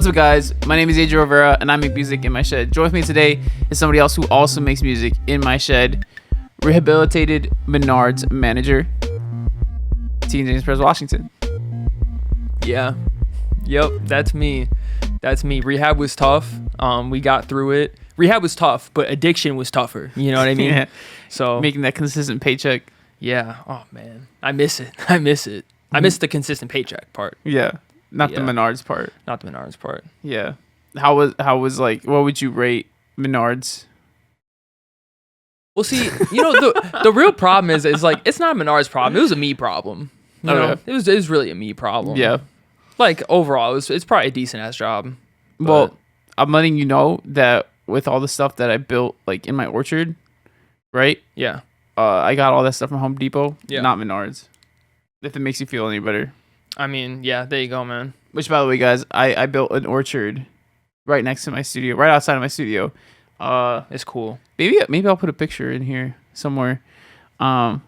What's up, guys? My name is Adriel Rivera, and I make music in my shed. Join with me today is somebody else who also makes music in my shed. Rehabilitated Menards manager, Adriel and Pres, Washington. Yeah. Yep, that's me. Rehab was tough. We got through it. Rehab was tough, but addiction was tougher. You know what I mean? Yeah. So Making that consistent paycheck. yeah. Oh man, I miss it. I miss the consistent paycheck part, Yeah. Not the Yeah. Menards part. not the Menards part. Yeah. How was like, what would you rate Menards? Well, see, the real problem is like it's not a Menards problem. It was a me problem. You know? Okay. It was really a me problem. Yeah. Like overall, it's probably a decent ass job. Well, but- I'm letting you know that with all the stuff that I built like in my orchard, right? yeah. I got all that stuff from Home Depot, Yeah. not Menards. If it makes you feel any better. I mean, yeah. There you go, man. Which, by the way, guys, I built an orchard right next to my studio, right outside of my studio. It's cool. Maybe I'll put a picture in here somewhere. But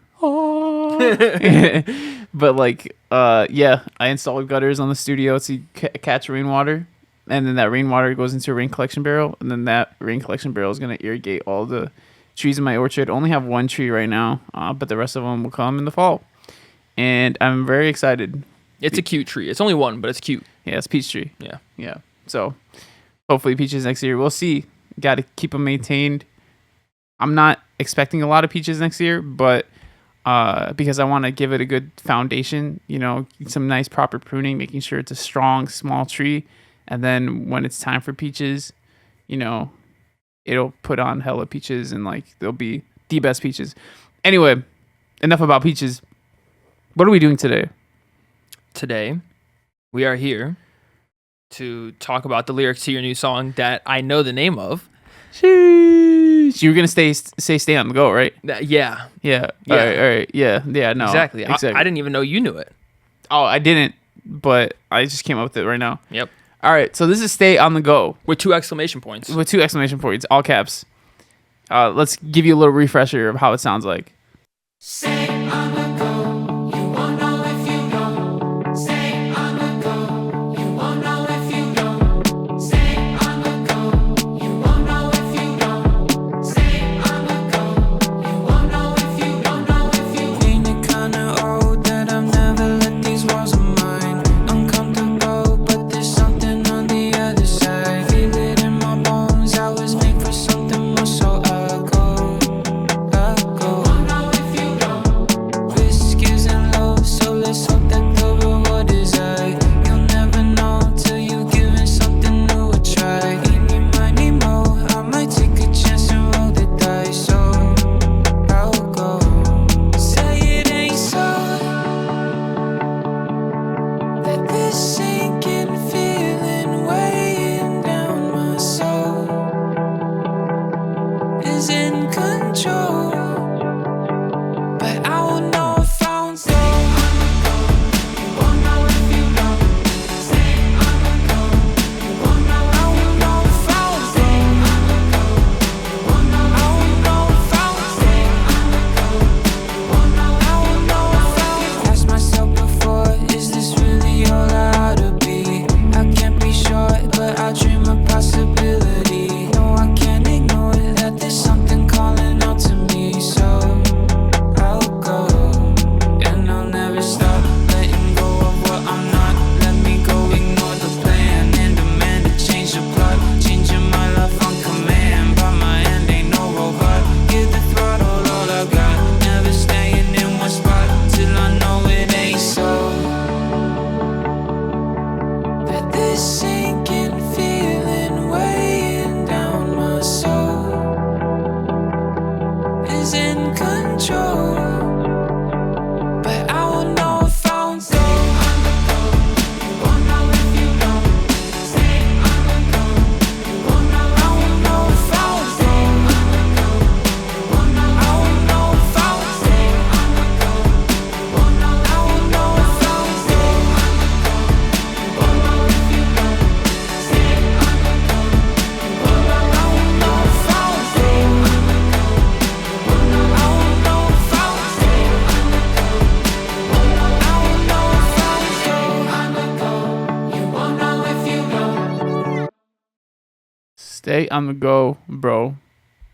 like, yeah, I installed gutters on the studio to catch rainwater, and then that rainwater goes into a rain collection barrel, and then that rain collection barrel is gonna irrigate all the trees in my orchard. I only have one tree right now, but the rest of them will come in the fall, and I'm very excited. It's a cute tree. It's only one, but it's cute. Yeah, it's peach tree. Yeah. Yeah. So hopefully peaches next year. We'll see. Got to keep them maintained. I'm not expecting a lot of peaches next year, but because I want to give it a good foundation, some nice proper pruning, making sure it's a strong, small tree. And then when it's time for peaches, it'll put on hella peaches and like they'll be the best peaches. Anyway, enough about peaches. What are we doing today? Today, we are here to talk about the lyrics to your new song that I know the name of. Sheesh. You were gonna stay on the go, right? Yeah. Yeah. Yeah. All right. Yeah. No. Exactly. I didn't even know you knew it. Oh, I didn't, but I just came up with it right now. Yep. All right. So this is Stay on the Go With 2 exclamation points. with 2 exclamation points, all caps. Let's give you a little refresher of how it sounds like. Stay on the go. You won't know if you don't. Stay on the go. You won't know if you don't. Stay on the go. You won't know if you don't. Stay on the go. You won't know if you don't know if you. Feeling kinda old that I've never let these walls of mine uncomfortable, but there's something on the other side. Feel it in my bones. I was made for something more, so I go. You won't know if you don't. Stay on the go, bro.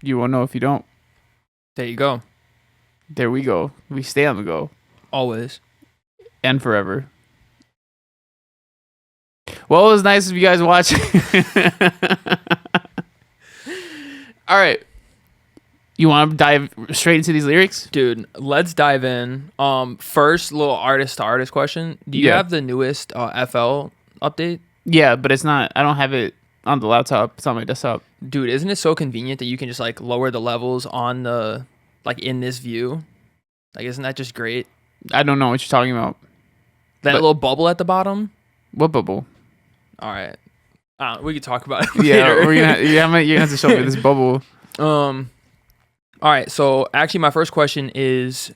You won't know if you don't. There you go. There we go. We stay on the go. Always. And forever. Well, it was nice of you guys watching. All right. You want to dive straight into these lyrics? Dude, let's dive in. First, little artist to artist question. Do you have the newest FL update? Yeah, but it's not. I don't have it on the laptop. It's on my desktop. Dude, isn't it so convenient that you can just like lower the levels on the like in this view? Like, isn't that just great? I don't know what you're talking about. That little bubble at the bottom. What bubble? All right, we could talk about it. Yeah, later. you're gonna have to show me this bubble. All right, so actually my first question is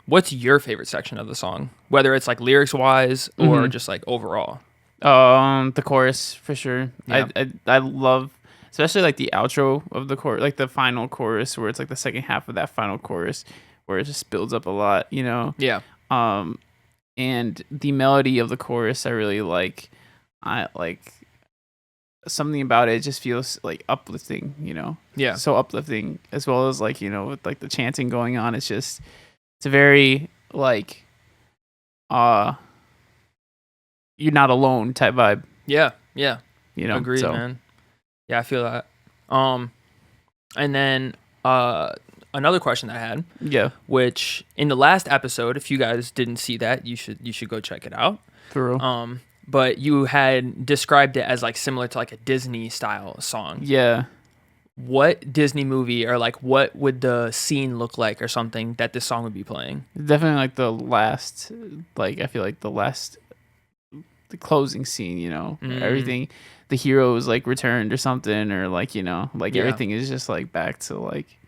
what's your favorite section of the song? Whether it's like lyrics wise or just like overall. The chorus for sure. Yeah. I love especially like the outro of the chorus, like the final chorus where it's like the second half of that final chorus where it just builds up a lot, you know. Yeah. And the melody of the chorus I really like. I like something about it just feels like uplifting, you know. Yeah. So uplifting, as well as like, you know, with like the chanting going on. It's a very like you're not alone type vibe. Yeah. Yeah. You know. Agreed, so. man. Yeah, I feel that. And then another question that I had. Yeah. Which in the last episode, if you guys didn't see that, you should go check it out. For real. But you had described it as like similar to like a Disney style song. Yeah. What Disney movie or like what would the scene look like or something that this song would be playing? Definitely like the last, like I feel like the closing scene, you know, everything, the hero is like returned or something, or like, you know, like everything is just like back to like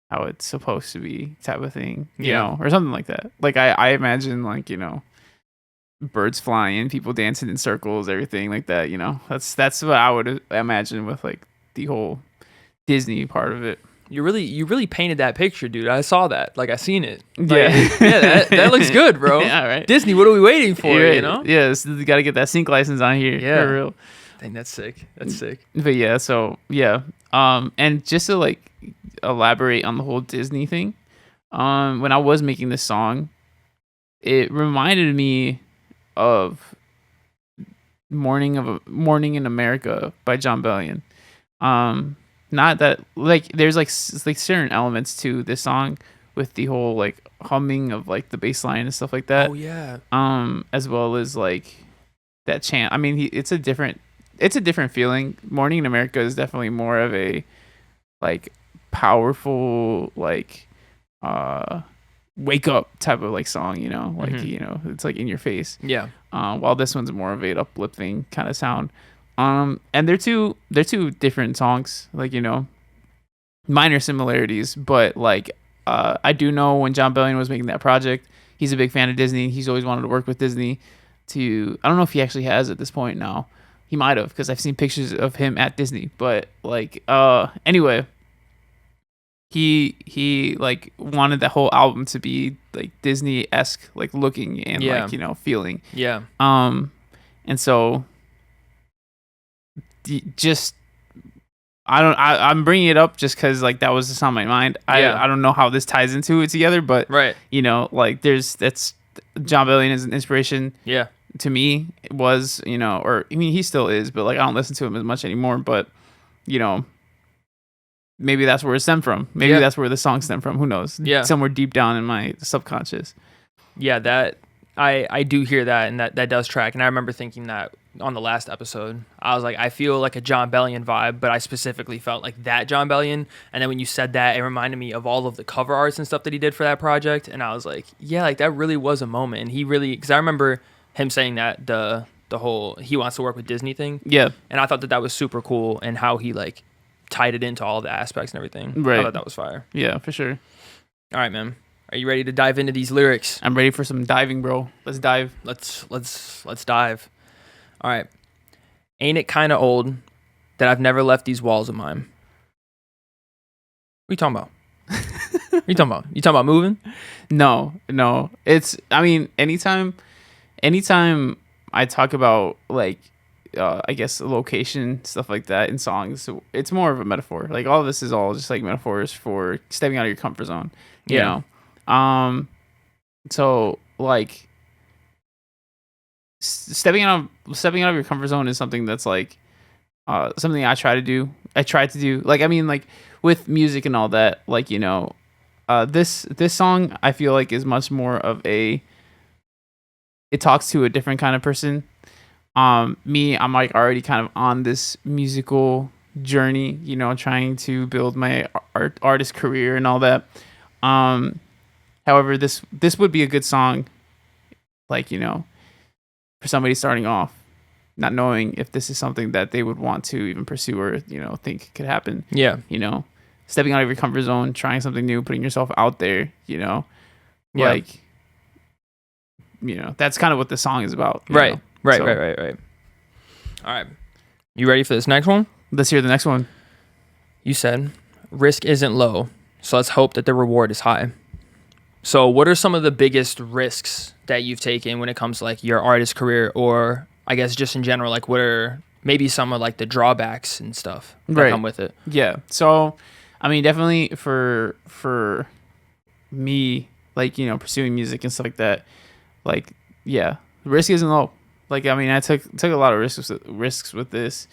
how it's supposed to be type of thing, you know, or something like that. Like I imagine like, you know, birds flying, people dancing in circles, everything like that, you know. That's what I would imagine with like the whole Disney part of it. You really painted that picture, dude. I saw that. Like I seen it. Like, Yeah. that looks good, bro. Yeah, right. Disney, what are we waiting for? Yeah, You know? Yeah, you got to get that sync license on here. Yeah. For real. I think that's sick. That's sick. But yeah, so yeah. And just to like elaborate on the whole Disney thing, when I was making this song, it reminded me of Morning in America by John Bellion. Not that like there's like certain elements to this song with the whole like humming of like the bass line and stuff like that. Oh yeah. As well as like that chant. I mean, it's a different feeling. Morning in America is definitely more of a like powerful like wake up type of like song, you know, like you know, it's like in your face. Yeah. While this one's more of an uplifting kind of sound. And they're two different songs, like, you know, minor similarities, but like I do know when John Bellion was making that project, he's a big fan of Disney. He's always wanted to work with Disney. I don't know if he actually has at this point now. He might have, because I've seen pictures of him at Disney. But like anyway, he like wanted the whole album to be like Disney-esque, like looking and like, you know, feeling. Yeah. And so just I'm bringing it up just because like that was just on my mind. I don't know how this ties into it together, but Right. you know, like that's John Bellion is an inspiration. Yeah. To me, it was, you know, or I mean he still is, but like I don't listen to him as much anymore. But you know, maybe that's where it stemmed from. Maybe that's where the song stemmed from. Who knows? Yeah. Somewhere deep down in my subconscious. Yeah, that I do hear that, and that does track. And I remember thinking that on the last episode. I was like, I feel like a John Bellion vibe, but I specifically felt like that John Bellion. And then when you said that, it reminded me of all of the cover arts and stuff that he did for that project. And I was like, yeah, like that really was a moment. And he really, because I remember him saying that the whole he wants to work with Disney thing. Yeah. And I thought that was super cool, and how he like tied it into all the aspects and everything. Right. I thought that was fire. Yeah, for sure. All right, man. Are you ready to dive into these lyrics? I'm ready for some diving, bro. Let's dive. Let's dive. All right. Ain't it kind of old that I've never left these walls of mine? What are you talking about? What are you talking about? You talking about moving? No. It's, I mean, anytime I talk about like I guess location, stuff like that in songs. So it's more of a metaphor. Like all of this is all just like metaphors for stepping out of your comfort zone. You Yeah. know. So like stepping out of your comfort zone is something that's like something I try to do. I try to do like I mean like with music and all that. Like this song I feel like is much more of a it talks to a different kind of person. Me, I'm like already kind of on this musical journey, trying to build my artist career and all that. However, this would be a good song, like for somebody starting off, not knowing if this is something that they would want to even pursue or think could happen. Yeah. Stepping out of your comfort zone, trying something new, putting yourself out there. Yeah. Like that's kind of what the song is about. Right. Right. So- Right. All right. You ready for this next one? Let's hear the next one. You said risk isn't low, so let's hope that the reward is high. So what are some of the biggest risks that you've taken when it comes to like your artist career, or I guess just in general, like what are maybe some of like the drawbacks and stuff that Right. come with it? Yeah. So, I mean, definitely for me, like pursuing music and stuff like that, like yeah, risk isn't low. Like I mean, I took a lot of risks with this,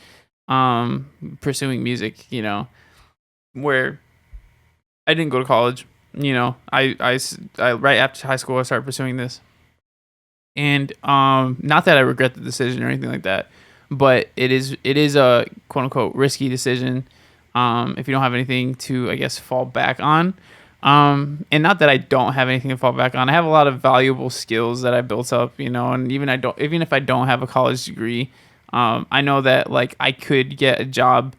pursuing music. Where I didn't go to college. I right after high school I started pursuing this, and not that I regret the decision or anything like that, but it is a quote unquote risky decision. If you don't have anything to I guess fall back on. And not that I don't have anything to fall back on. I have a lot of valuable skills that I built up, and even if I don't have a college degree, I know that like I could get a job,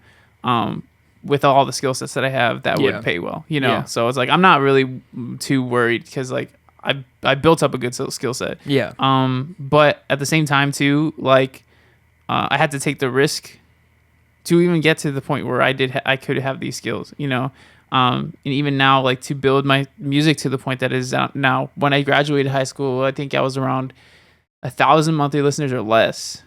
with all the skill sets that I have that Yeah. would pay well, Yeah. So it's like I'm not really too worried because like I built up a good skill set. Yeah. But at the same time too, like I had to take the risk to even get to the point where I could have these skills, and even now, like to build my music to the point that it is out now. When I graduated high school, I think I was around 1,000 monthly listeners or less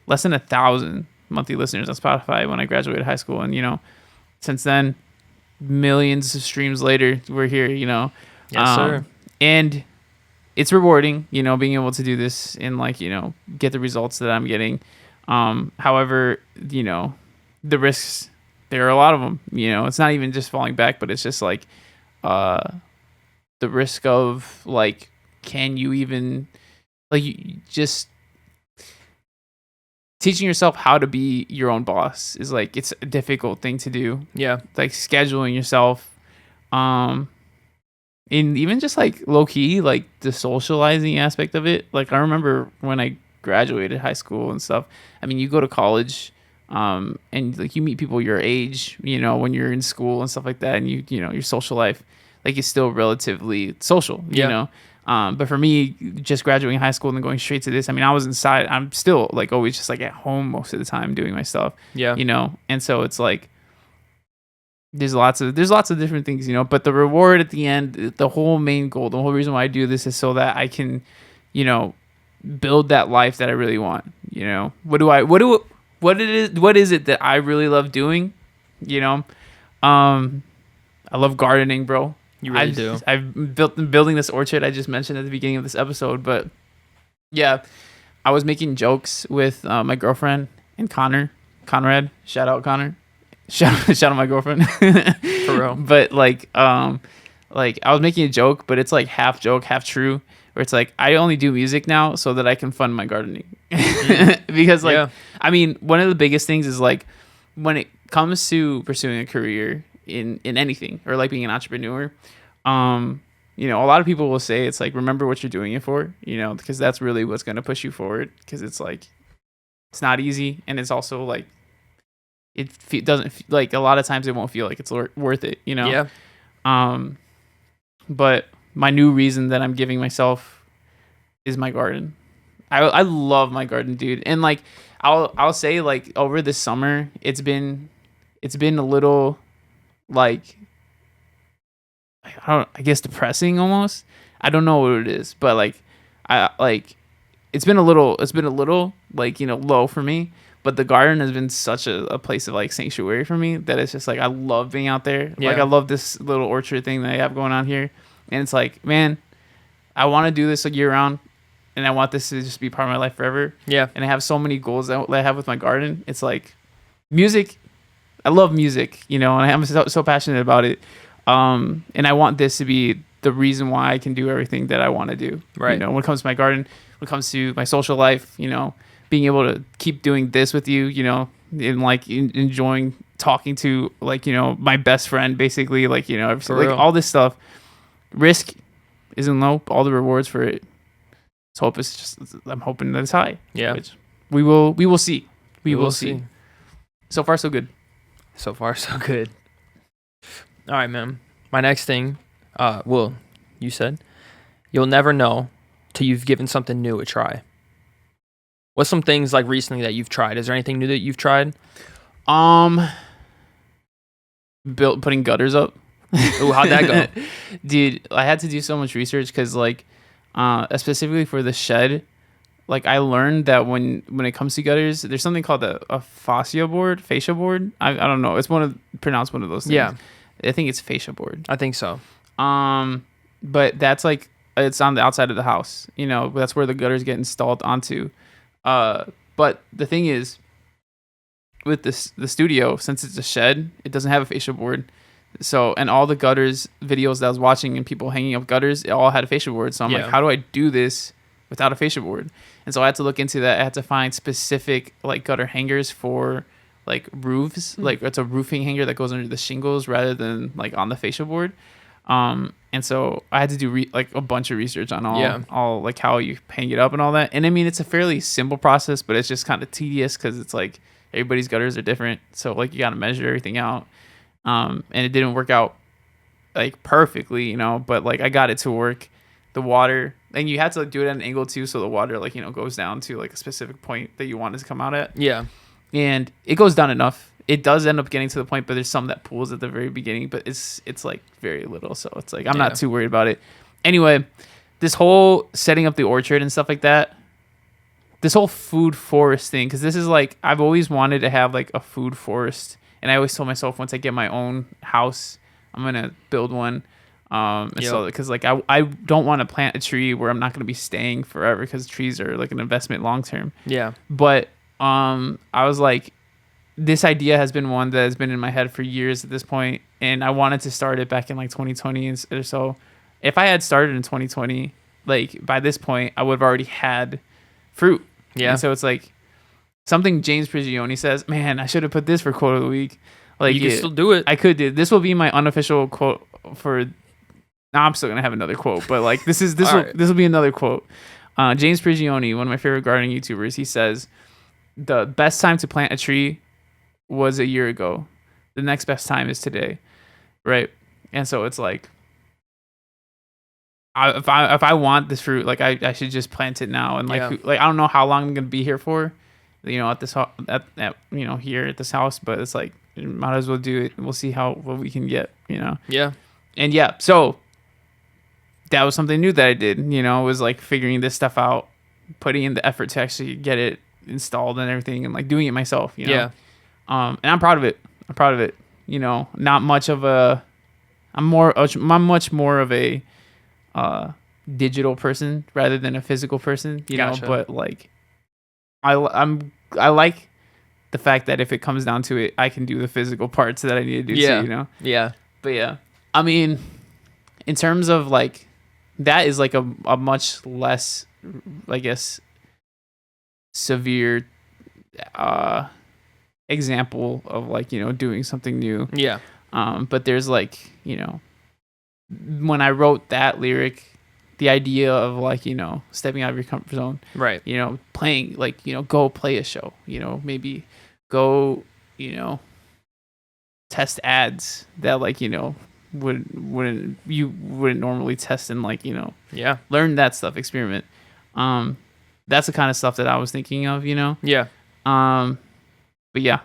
than 1,000 monthly listeners on Spotify when I graduated high school, and since then, millions of streams later, we're here, Yes, sir. and it's rewarding, being able to do this and like get the results that I'm getting. However, the risks. There are a lot of them, it's not even just falling back, but it's just like, the risk of like, can you even like, just teaching yourself how to be your own boss is like, it's a difficult thing to do. Yeah. Like scheduling yourself, and even just like low key, like the socializing aspect of it. Like I remember when I graduated high school and stuff, I mean, you go to college, and like you meet people your age, when you're in school and stuff like that, and your social life, like is still relatively social, Yeah. But for me, just graduating high school and then going straight to this, I mean, I was inside. I'm still like always just like at home most of the time doing my stuff, Yeah. and so it's like there's lots of different things, but the reward at the end, the whole main goal, the whole reason why I do this is so that I can, build that life that I really want. What is it that I really love doing? I love gardening, bro. You really do. I've building this orchard I just mentioned at the beginning of this episode, but yeah, I was making jokes with my girlfriend and Conrad. Shout out Connor. Shout out my girlfriend. For real. But like I was making a joke, but it's like half joke, half true. Where it's like I only do music now so that I can fund my gardening, because like Yeah. I mean, one of the biggest things is like when it comes to pursuing a career in anything or like being an entrepreneur, a lot of people will say it's like remember what you're doing it for, because that's really what's going to push you forward, because it's like it's not easy, and it's also like doesn't like a lot of times it won't feel like it's worth it, Yeah. But my new reason that I'm giving myself is my garden. I love my garden, dude. And like I'll say like over the summer it's been a little like I guess depressing almost. I don't know what it is, but like it's been a little like low for me, But the garden has been such a place of like sanctuary for me that it's just like I love being out there. Like Yeah. I love this little orchard thing that I have going on here, and it's like, man, I want to do this like year round, and I want this to just be part of my life forever. Yeah. And I have so many goals that I have with my garden. It's like music. I love music, and I'm so passionate about it. And I want this to be the reason why I can do everything that I want to do. Right. When it comes to my garden, when it comes to my social life, being able to keep doing this with you, and like enjoying talking to like, my best friend, basically, like, For like real. all this stuff. Risk isn't low. All the rewards for it. I'm hoping that it's high. Yeah. Which we will see. We will see. So far, so good. So far, so good. All right, man. My next thing, you said you'll never know till you've given something new a try. What's some things like recently that you've tried? Is there anything new that you've tried? Putting gutters up. Ooh, how'd that go? Dude, I had to do so much research because like specifically for the shed, like I learned that when it comes to gutters, there's something called a fascia board. I don't know, it's pronounced one of those things. Yeah. I think it's fascia board. I think so. But that's like it's on the outside of the house, that's where the gutters get installed onto. But the thing is, with the studio, since it's a shed, it doesn't have a fascia board. So, and all the gutters videos that I was watching and people hanging up gutters, it all had a fascia board. So I'm like, how do I do this without a fascia board? And so I had to look into that. I had to find specific like gutter hangers for like roofs. Like it's a roofing hanger that goes under the shingles rather than like on the fascia board. And so I had to do like a bunch of research on all like how you hang it up and all that. And I mean, it's a fairly simple process, but it's just kind of tedious because it's like everybody's gutters are different. So like you got to measure everything out. And it didn't work out like perfectly, but like I got it to work. The water, and you had to like do it at an angle too, so the water like goes down to like a specific point that you want it to come out at. Yeah. And it goes down enough. It does end up getting to the point, but there's some that pools at the very beginning, but it's like very little, so it's like I'm not too worried about it. Anyway, this whole setting up the orchard and stuff like that, this whole food forest thing, because this is like I've always wanted to have like a food forest, and I always told myself once I get my own house, I'm gonna build one. So because like I don't want to plant a tree where I'm not going to be staying forever, because trees are like an investment long term. Yeah. But I was like, this idea has been one that has been in my head for years at this point, and I wanted to start it back in like 2020 or so. If I had started in 2020, like by this point I would have already had fruit. Yeah. And so it's like something James Prigioni says, man, I should have put this for quote of the week. Like you can still do it. I could do. This will be my unofficial quote for. Now I'm still gonna have another quote, but like this will be another quote. James Prigioni, one of my favorite gardening YouTubers, he says the best time to plant a tree was a year ago. The next best time is today, right? And so it's like, if I want this fruit, like I should just plant it now, and like I don't know how long I'm gonna be here for, at this here at this house, but it's like might as well do it. We'll see what we can get, Yeah. And yeah, so that was something new that I did, was like figuring this stuff out, putting in the effort to actually get it installed and everything, and like doing it myself, Yeah. And I'm proud of it. Not much of I'm much more of a digital person rather than a physical person, Gotcha. but like I like the fact that if it comes down to it, I can do the physical parts that I need to do too, Yeah. But yeah, I mean, in terms of like, that is like a much less, I guess, severe example of like, doing something new. Yeah. But there's like, when I wrote that lyric, the idea of like, stepping out of your comfort zone, Right. Playing, like, go play a show, maybe go, test ads that like, wouldn't normally test, and like, Yeah. learn that stuff, experiment. That's the kind of stuff that I was thinking of, Yeah. but yeah.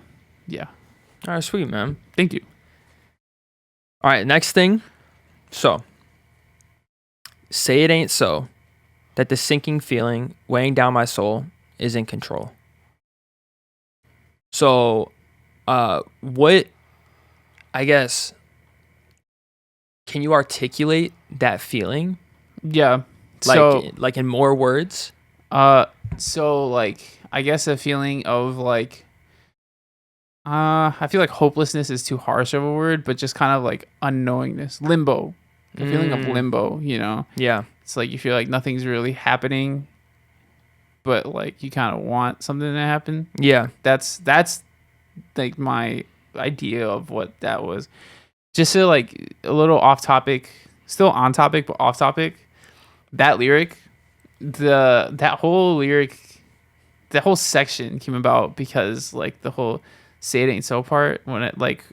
All right, sweet, man. Thank you. All right, next thing. So, say it ain't so that the sinking feeling weighing down my soul is in control. So, what, I guess, can you articulate that feeling? Yeah. Like, So like in more words? so like I guess a feeling of like I feel like hopelessness is too harsh of a word, but just kind of like unknowingness, limbo, a feeling of Mm, limbo. yeah. It's like you feel like nothing's really happening, but like you kind of want something to happen. Yeah. That's like my idea of what that was. Just to like a little off topic, still on topic but off topic. That lyric, that whole lyric, that whole section came about because like the whole "say it ain't so" part, when it like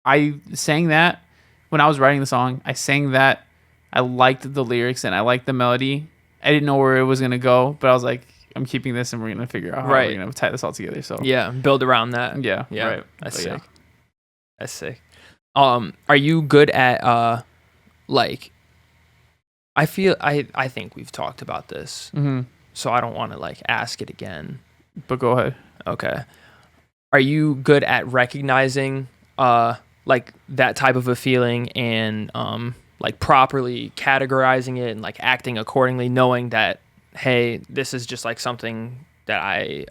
I sang that when I was writing the song. I sang that. I liked the lyrics and I liked the melody. I didn't know where it was gonna go, but I was like, I'm keeping this and we're gonna figure out how we're Right. gonna tie this all together. So Yeah. Build around that. yeah, Yeah. right. That's But sick. That's sick. Are you good at like, I think we've talked about this, Mm-hmm. so I don't want to like ask it again. But go ahead. Okay. Are you good at recognizing like that type of a feeling and like properly categorizing it and like acting accordingly, knowing that, hey, this is just like something that I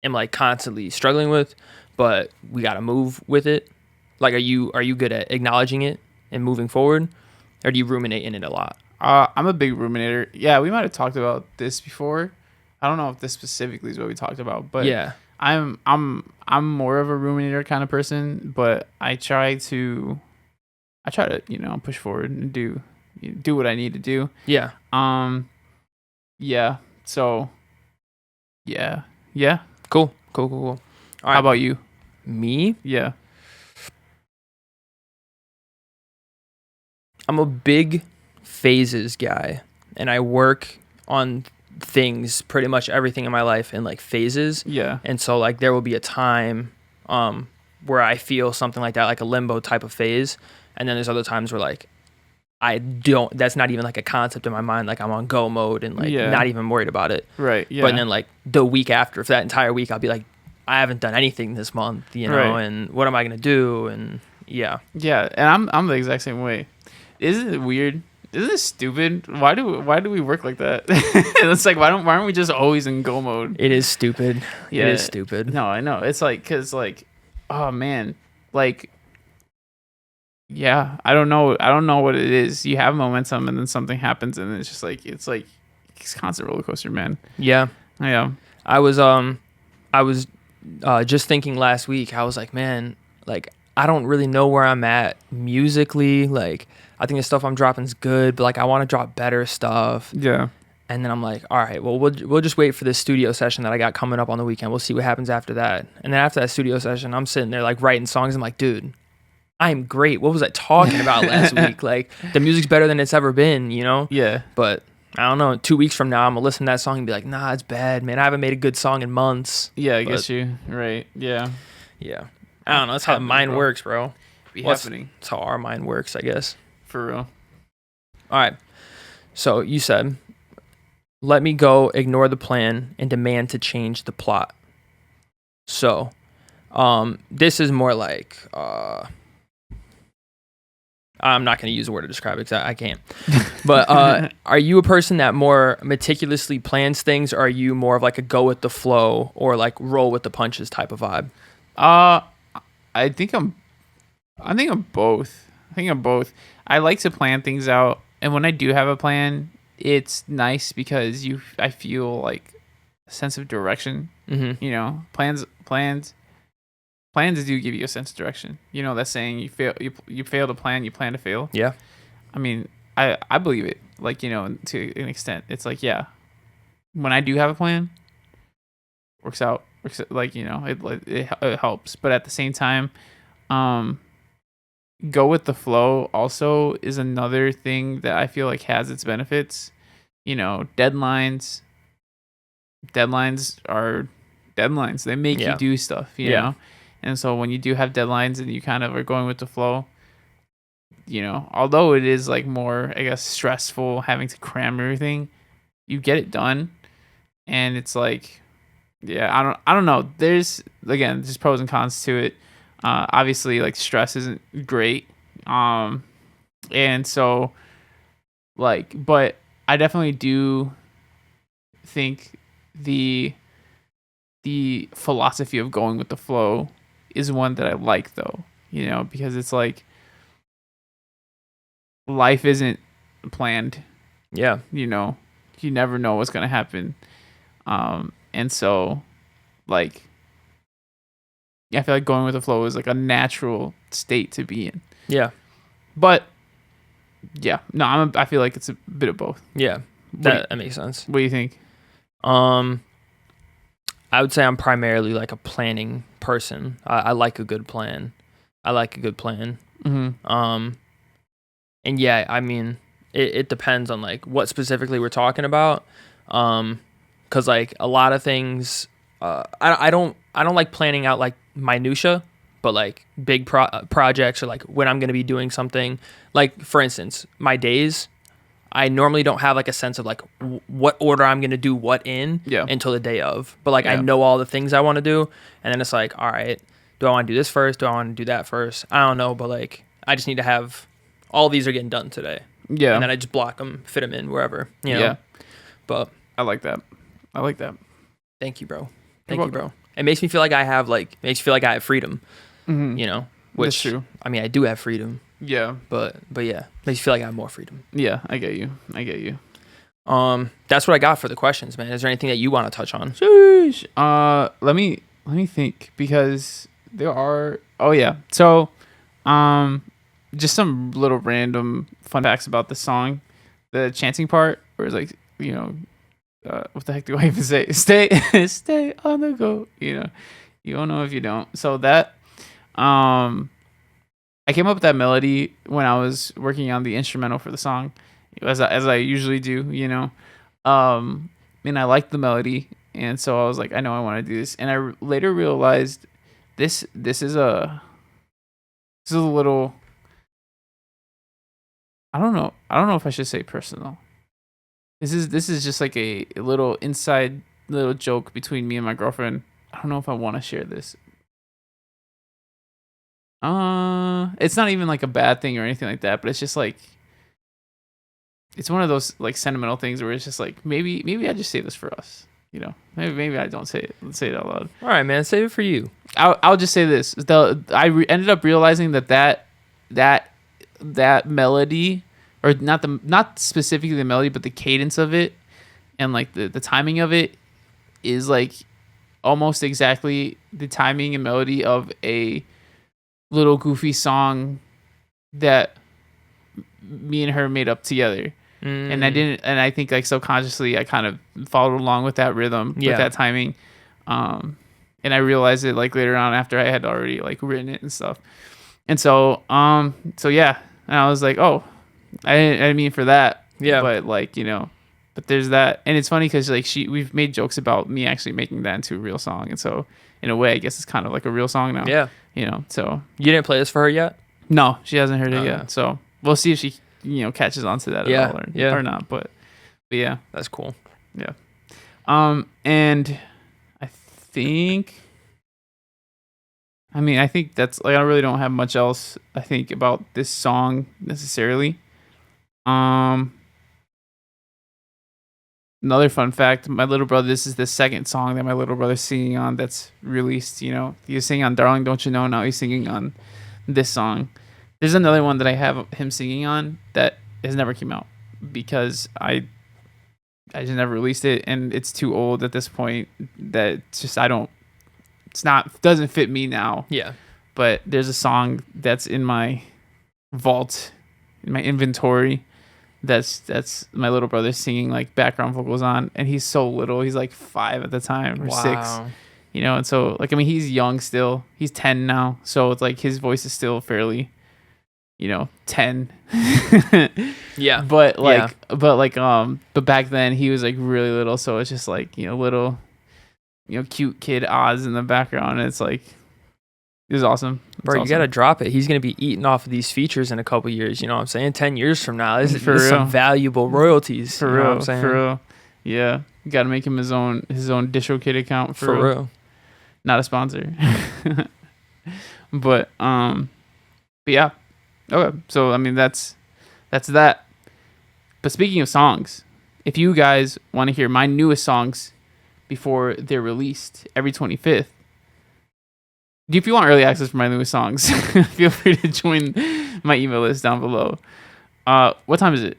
am like constantly struggling with, but we got to move with it? Like, are you good at acknowledging it and moving forward, or do you ruminate in it a lot? I'm a big ruminator. Yeah, we might have talked about this before. I don't know if this specifically is what we talked about, but Yeah. I'm more of a ruminator kind of person, but I try to push forward and do what I need to do. Yeah. Um yeah. So yeah. Yeah. Cool. Cool. Cool. Cool. All How right. about you? Me? Yeah. I'm a big phases guy, and I work on things, pretty much everything in my life, in like phases. Yeah. And so like there will be a time where I feel something like that, like a limbo type of phase, and then there's other times where like I don't, that's not even like a concept in my mind, like I'm on go mode and like Yeah. not even worried about it. Right. Yeah. But then like the week after, for that entire week, I'll be like, I haven't done anything this month, Right. and what am I gonna do? And yeah. Yeah, and I'm the exact same way. Isn't it weird? Isn't it stupid? Why do we work like that? It's like why aren't we just always in go mode? It is stupid. Yeah. It is stupid. No, I know. It's like cuz like oh man, like yeah, I don't know what it is. You have momentum and then something happens and it's constant roller coaster, man. Yeah. Yeah. I was just thinking last week, I was like, man, like I don't really know where I'm at musically. Like I think the stuff I'm dropping is good, but like I want to drop better stuff. Yeah. And then I'm like, all right, well we'll just wait for this studio session that I got coming up on the weekend. We'll see what happens after that. And then after that studio session, I'm sitting there like writing songs. I'm like, dude, I'm great. What was I talking about last week? Like the music's better than it's ever been, Yeah. But I don't know. 2 weeks from now, I'm gonna listen to that song and be like, nah, it's bad, man. I haven't made a good song in months. Yeah, I But- guess you. Right. Yeah. Yeah. I don't know. That's how the Happening, mind bro. works, bro. Be What's- happening That's how our mind works, I guess. for real. All right. So you said, let me go, ignore the plan, and demand to change the plot. So, this is more like, I'm not going to use a word to describe it because I can't. But are you a person that more meticulously plans things, or are you more of like a go with the flow or like roll with the punches type of vibe? I think I'm both. I like to plan things out, and when I do have a plan, it's nice because I feel like a sense of direction. Mm-hmm. Plans do give you a sense of direction. You know that saying, you fail to plan, you plan to fail. Yeah. I mean, I believe it. Like, to an extent, it's like, yeah, when I do have a plan, works out like, it helps. But at the same time, go with the flow also is another thing that I feel like has its benefits. Deadlines are deadlines. They make Yeah. you do stuff, you Yeah. know? And so when you do have deadlines and you kind of are going with the flow, although it is like more, I guess, stressful having to cram everything, you get it done. And it's like, Yeah, I don't know. There's again just pros and cons to it. Obviously, like stress isn't great. And so like, but I definitely do think the philosophy of going with the flow is one that I like though, because it's like life isn't planned, Yeah. you never know what's going to happen. And so like, I feel like going with the flow is like a natural state to be in. Yeah. But yeah, no, I feel like it's a bit of both. Yeah. That makes sense. What do you think? I would say I'm primarily like a planning person. I like a good plan. Mm-hmm. And yeah, I mean, it depends on like what specifically we're talking about. Cause like a lot of things, I don't like planning out like minutia, but like big projects or like when I'm going to be doing something. Like for instance, my days, I normally don't have like a sense of like what order I'm going to do what in until the day of. But like I know all the things I want to do. And then it's like, all right, do I want to do this first? Do I want to do that first? I don't know. But like I just need to have all these are getting done today. Yeah. And then I just block them, fit them in wherever, Yeah. But I like that. Thank you, bro. Thank you, bro. It makes me feel like I have freedom, Mm-hmm. which That's true. I mean, I do have freedom. Yeah. But yeah, makes me feel like I have more freedom. Yeah, I get you. That's what I got for the questions, man. Is there anything that you want to touch on? Sheesh. Let me think, because there are. Oh yeah. So, just some little random fun facts about the song, the chanting part, where it's like, what the heck do I even say? Stay on the go. You don't know if you don't. So that, I came up with that melody when I was working on the instrumental for the song, as I usually do, and I liked the melody, and so I was like, I know I want to do this, and I later realized this is a little, I don't know if I should say personal. This is just like a little inside little joke between me and my girlfriend. I don't know if I want to share this. It's not even like a bad thing or anything like that, but it's just like, it's one of those like sentimental things where it's just like, maybe I just save this for us, maybe I don't say it out loud. All right, man, save it for you. I'll just say this. Ended up realizing that melody, or not specifically the melody, but the cadence of it and like the timing of it is like almost exactly the timing and melody of a little goofy song that me and her made up together. And I think like subconsciously I kind of followed along with that rhythm, with that timing. And I realized it like later on after I had already like written it and stuff. And so yeah, and I was like, oh, I didn't mean for that. Yeah. But like, but there's that. And it's funny because like we've made jokes about me actually making that into a real song. And so in a way, I guess it's kind of like a real song now. Yeah. So. You didn't play this for her yet? No, she hasn't heard it yet. So we'll see if she, catches on to that at all or not. But yeah. That's cool. Yeah. And I think that's like, I really don't have much else I think about this song necessarily. Another fun fact, my little brother, this is the second song that my little brother's singing on that's released. He was singing on Darling Don't You Know, now he's singing on this song. There's another one that I have him singing on that has never came out because I just never released it, and it's too old at this point that it's just doesn't fit me now. Yeah. But there's a song that's in my vault, in my inventory, that's my little brother singing like background vocals on, and he's so little. He's like 5 at the time or 6. And so like, I mean, he's young still. He's 10 now, so it's like his voice is still fairly 10. Yeah. But back then he was like really little, so it's just like, little cute kid Oz in the background, and it's like, it was awesome. Bro, you gotta drop it. He's gonna be eating off of these features in a couple years. You know what I'm saying? 10 years from now, this is real. some valuable royalties. For you know real, what I'm saying? for real. Yeah, got to make him his own DistroKid account For real. Not a sponsor. but yeah. Okay. So I mean that's that. But speaking of songs, if you guys want to hear my newest songs before they're released every 25th, if you want early access for my newest songs, feel free to join my email list down below. What time is it?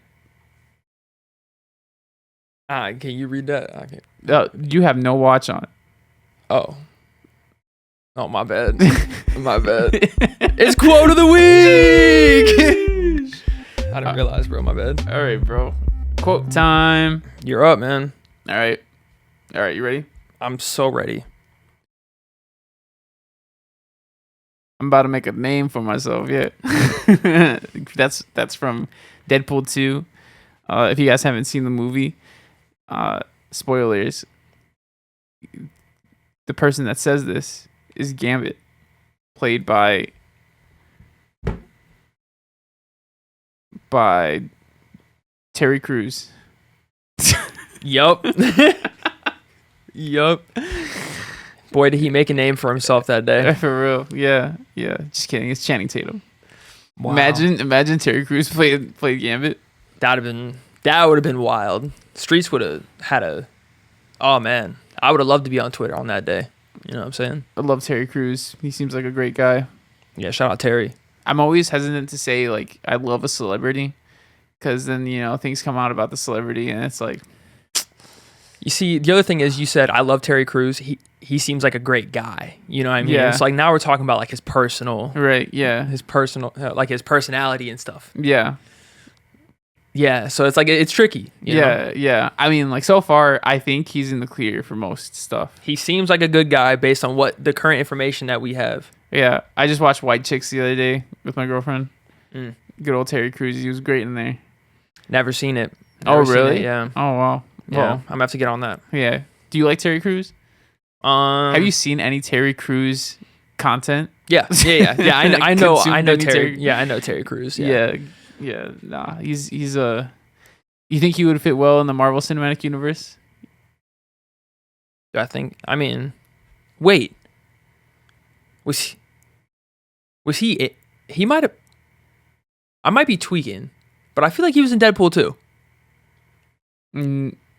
Can you read that? Okay. You have no watch on. Oh, my bad. My bad. It's quote of the week. I didn't realize, bro. My bad. All right, bro. Quote time. You're up, man. All right. You ready? I'm so ready. I'm about to make a name for myself. Yeah. That's from Deadpool 2. If you guys haven't seen the movie, spoilers. The person that says this is Gambit, played by Terry Crews. Yup. Yup. Boy, did he make a name for himself that day. For real. Yeah. Just kidding. It's Channing Tatum. Wow. Imagine Terry Crews played Gambit. That would have been wild. Streets would have had oh man. I would have loved to be on Twitter on that day. You know what I'm saying? I love Terry Crews. He seems like a great guy. Yeah, shout out Terry. I'm always hesitant to say like I love a celebrity, because then things come out about the celebrity and it's like. You see, the other thing is you said I love Terry Crews. He seems like a great guy. You know what I mean? Yeah. It's like now we're talking about like his personal, Right. Yeah. his personal, like his personality and stuff. Yeah. Yeah. So it's like it's tricky. You know? Yeah. I mean, like so far, I think he's in the clear for most stuff. He seems like a good guy based on what the current information that we have. Yeah. I just watched White Chicks the other day with my girlfriend. Mm. Good old Terry Crews. He was great in there. Never seen it. Oh, Never seen really? it, yeah. Oh, wow. Yeah. Well, I'm gonna have to get on that. yeah. Do you like Terry Crews? Have you seen any Terry Crews content? Yeah. I know Consumed any Terry. Yeah, I know Terry Crews. Yeah. Yeah. Nah. He's You think he would fit well in the Marvel Cinematic Universe? I mean, wait. Was he? He might have. I might be tweaking, but I feel like he was in Deadpool too.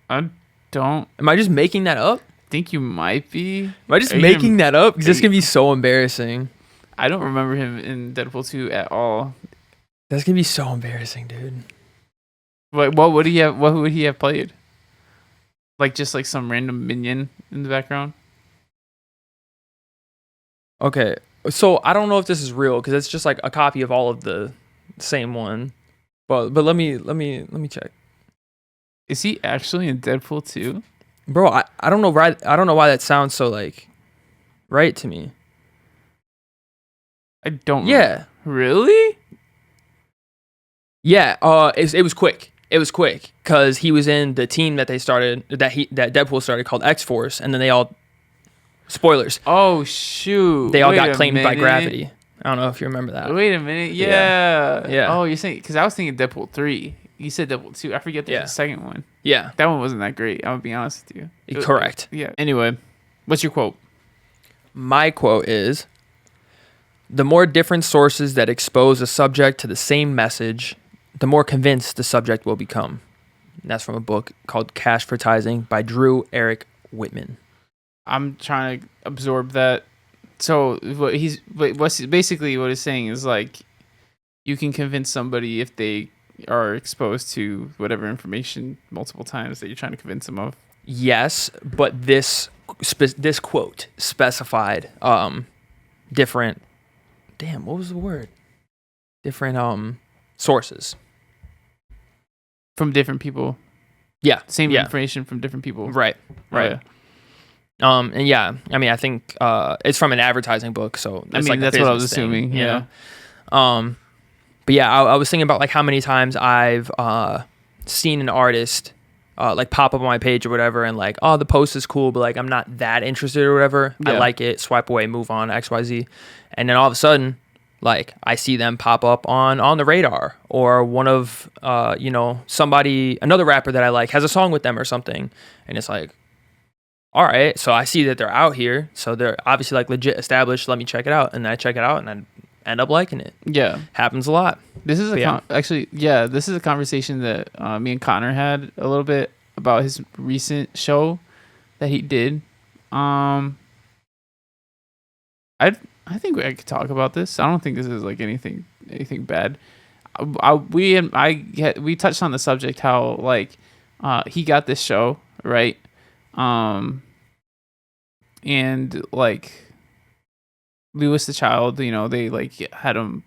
I don't Am I just making that up? think you might be. Am I just Are you making gonna- that up? Because this is gonna be so embarrassing. I don't remember him in Deadpool 2 at all. That's gonna be so embarrassing, dude. What would he have? What would he have played? Like just like some random minion in the background. Okay, so I don't know if this is real because it's just like a copy of all of the same one. But let me check. Is he actually in Deadpool 2? Bro, I don't know why that sounds so like right to me. I don't. Yeah. Really? Yeah, it was quick. It was quick because he was in the team that they started that Deadpool started called X-Force, and then they all spoilers. Oh shoot! They all Wait got a claimed by minute. gravity. I don't know if you remember that. Wait a minute. Yeah. Yeah. Oh, you're saying because I was thinking Deadpool 3. You said Deadpool 2. I forget the second one. Yeah, That one wasn't that great. I'm gonna be honest with you. It- correct. Yeah. Anyway, what's your quote? My quote is, "The more different sources that expose a subject to the same message, the more convinced the subject will become." And that's from a book called Cashvertising by Drew Eric Whitman. I'm trying to absorb that. So what's basically what it's saying is like, you can convince somebody if they are exposed to whatever information multiple times that you're trying to convince them of. Yes, but this quote specified different. Damn, what was the word? Different sources. From different people. Yeah, Same yeah. information from different people. Right. Yeah. And yeah, I mean, I think it's from an advertising book, so I it's mean, like a that's what I was business thing, assuming. you Yeah. know? But yeah, I was thinking about like how many times I've seen an artist like pop up on my page or whatever, and like, oh, the post is cool, but like I'm not that interested or whatever. Yeah. I like it, swipe away, move on, XYZ, and then all of a sudden, like I see them pop up on the radar, or one of another rapper that I like has a song with them or something, and it's like, all right, so I see that they're out here, so they're obviously like legit established. Let me check it out, and I check it out, and I end up liking it. Yeah, Happens a lot. this is But this is a conversation that me and Connor had a little bit about his recent show that he did. I think I could talk about this. I don't think this is like anything bad. We touched on the subject how like he got this show, right, and like Lewis the Child, they like had him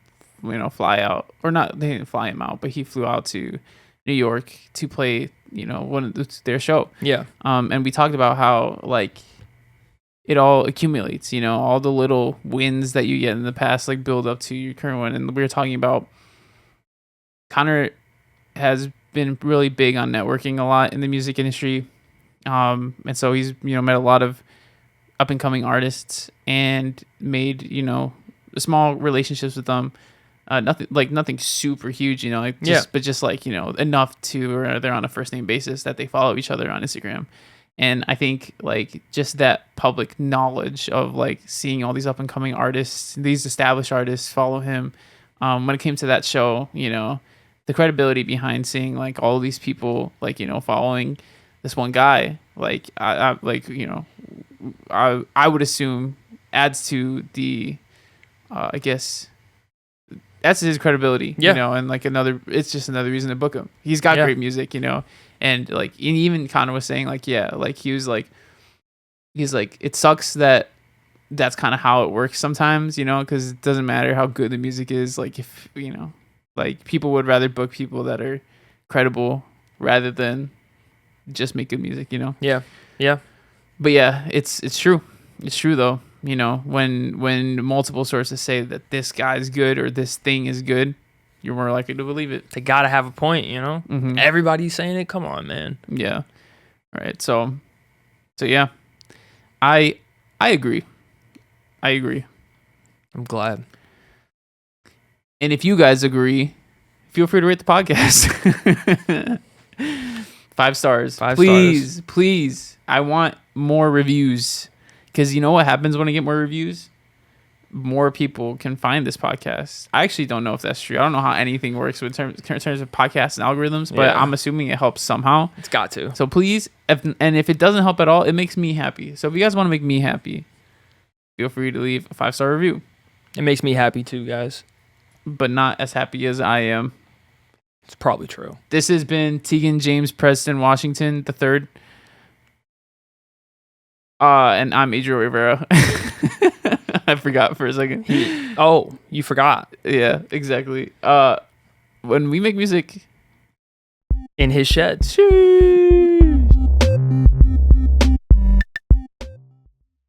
fly out, or not, they didn't fly him out, but he flew out to New York to play one of their show. Yeah. And we talked about how like it all accumulates, all the little wins that you get in the past like build up to your current one. And we were talking about Connor has been really big on networking a lot in the music industry. And so he's, met a lot of up and coming artists and made, small relationships with them. Nothing super huge, but just like, enough to where they're on a first name basis that they follow each other on Instagram. And I think like just that public knowledge of like seeing all these up and coming artists, these established artists follow him. When it came to that show, the credibility behind seeing like all these people like, following this one guy, like I would assume adds to the, I guess, that's his credibility, and like it's just another reason to book him. He's got great music, and like, and even Connor was saying like, yeah, like he's like, it sucks that that's kind of how it works sometimes, because it doesn't matter how good the music is. Like if, like people would rather book people that are credible rather than just make good music, Yeah. Yeah. But yeah, it's true. It's true though. When multiple sources say that this guy's good or this thing is good, you're more likely to believe it. They gotta have a point, Mm-hmm. Everybody's saying it. Come on, man. Yeah. Right. So yeah, I agree. I'm glad. And if you guys agree, feel free to rate the podcast. 5 stars. 5 please, stars. Please. I want more reviews. Because you know what happens when I get more reviews? More people can find this podcast. I actually don't know if that's true. I don't know how anything works in terms of podcasts and algorithms, but I'm assuming it helps somehow. It's got to. So please, if it doesn't help at all, it makes me happy. So if you guys want to make me happy, feel free to leave a 5-star review. It makes me happy too, guys. But not as happy as I am. It's probably true. This has been Tegan James Preston Washington III. And I'm Adriel Rivera. I forgot for a second. You forgot. Yeah, exactly. When we make music In his shed. Sheesh.